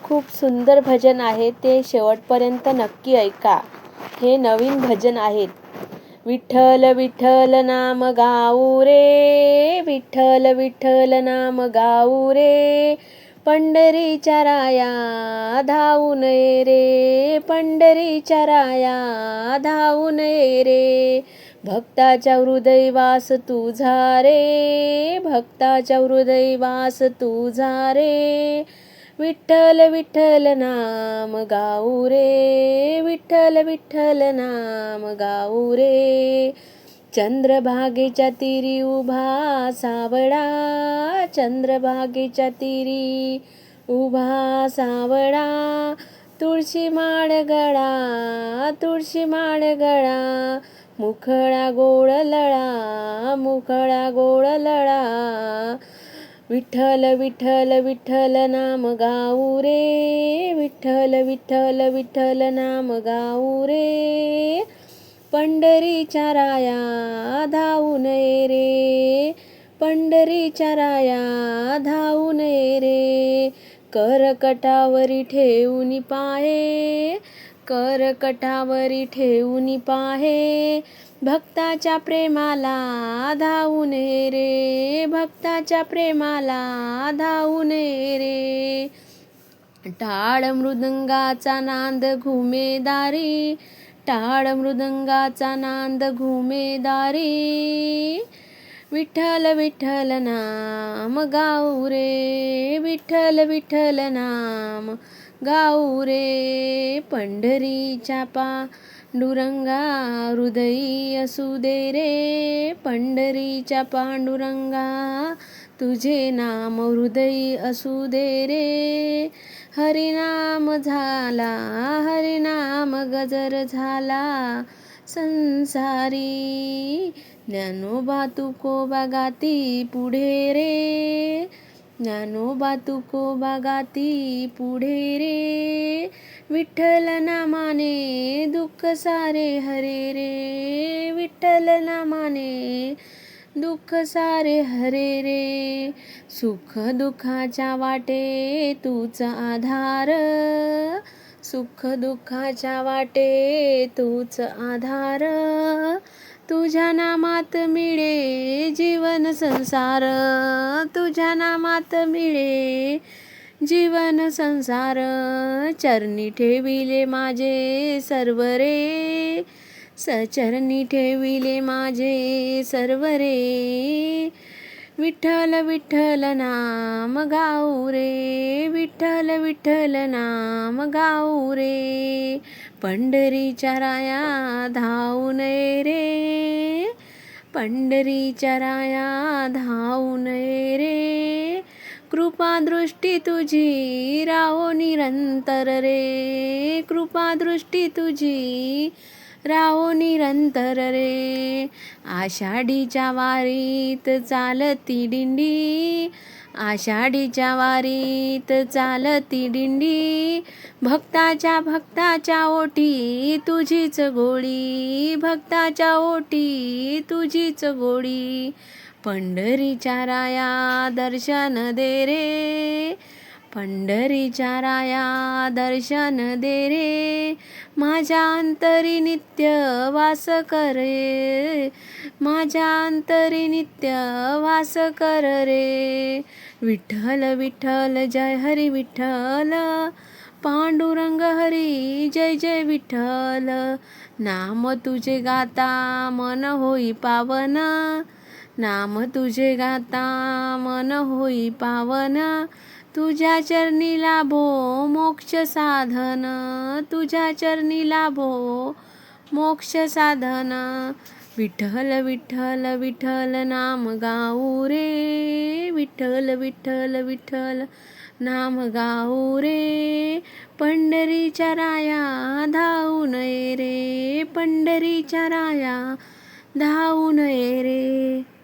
खूप सुंदर भजन आहे, ते शेवटपर्यंत नक्की ऐका. हे नवीन भजन आहेत. विठ्ठल विठ्ठल नाम गाऊ रे, विठ्ठल विठ्ठल नाम गाऊ रे, पंढरीच्या राया धावून ये रे, पंढरीच्या राया धावून ये रे. भक्ताच्या हृदय वास तुझा रे, भक्ताच्या हृदय वास तुझा रे, विठ्ठल विठ्ठल नाम गाऊ रे, विठ्ठल विठ्ठल नाम गाऊ रे. चंद्रभागेच्या तीरी उभा सावळा, चंद्रभागेच्या तीरी उभा सावळा, तुळशी माळ गळा, तुळशी माळ गळा, मुखडा गोड लळा, मुखडा गोड लळा. विठ्ठल विठ्ठल विठ्ठल नाम गाऊ रे, विठ्ठल विठ्ठल विठ्ठल नाम गाऊ रे, पंढरीच्या राया धावून ये रे, पंढरीच्या राया धावून ये रे. करकटावरी ठेवून पाहे, करकटावरी ठेवून पाहे, भक्ताच्या प्रेमाला धावून ये रे, भक्ताच्या प्रेमाला धावून ये रे. टाळ मृदंगाचा नाद घुमेदारी, टाळ मृदंगाचा नाद घुमेदारी, विठ्ठल विठ्ठल नाम गाऊ रे, विठ्ठल विठ्ठल नाम गाऊ रे. पंढरीच्या पांडुरंगा हृदयी असू दे रे, पंढरीच्या पांडुरंगा तुझे नाम हृदयी असू दे रे. हरिनाम झाला, हरिनाम गजर झाला संसारी, ज्ञानोबा तुकोबा गाती पुढे रे, ज्ञानोबा तुकोबा गाती पुढे रे. विठ्ठल नामाने दुःख सारे हरे रे, विठ्ठल नामाने दुःख सारे हरे रे. सुख दुःखाच्या वाटे तूच आधार, सुख दुःखाच्या वाटे तूच आधार, तुझ्या नामात मिळे जीवन संसार, तुझ्या नामात मिळे जीवन संसार. चरणी ठेविले माझे सर्व रे, सचरणी ठेविले माझे सर्व रे, विठ्ठल विठ्ठल नाम गाऊ रे, विठ्ठल विठ्ठल नाम गाऊ रे, पंढरीच्या राया धावून ये रे, पंढरीच्या राया धावून ये रे. कृपा दृष्टी तुझी राहो निरंतर रे, कृपा दृष्टी तुझी राहो निरंतर रे. आषाढीच्या वारीत चालती दिंडी, आषाढीच्या वारीत चालती दिंडी, भक्ताच्या भक्ताच्या ओठी तुझीच गोडी, भक्ताच्या ओठी तुझीच गोडी. पंढरीच्या राया दर्शन दे रे, पंढरीच्या राया दर्शन दे रे, माझ्या अंतरी नित्य वास करे, माझ्या अंतरी नित्य वास कर रे. विठ्ठल विठ्ठल जय हरी विठ्ठल, पांडुरंग हरी जय जय विठ्ठल. नाम तुझे गाता मन होई पावन, नाम तुझे गाता मन होई पावन, तुझ्या चरणी लाभो मोक्ष साधन, तुझ्या चरणी लाभो मोक्ष साधन. विठ्ठल विठ्ठल विठ्ठल नाम गाऊ रे, विठ्ठल विठ्ठल विठ्ठल नाम गाऊ रे, पंढरीच्या राया धावून ये रे, पंढरीच्या राया धावून ये रे.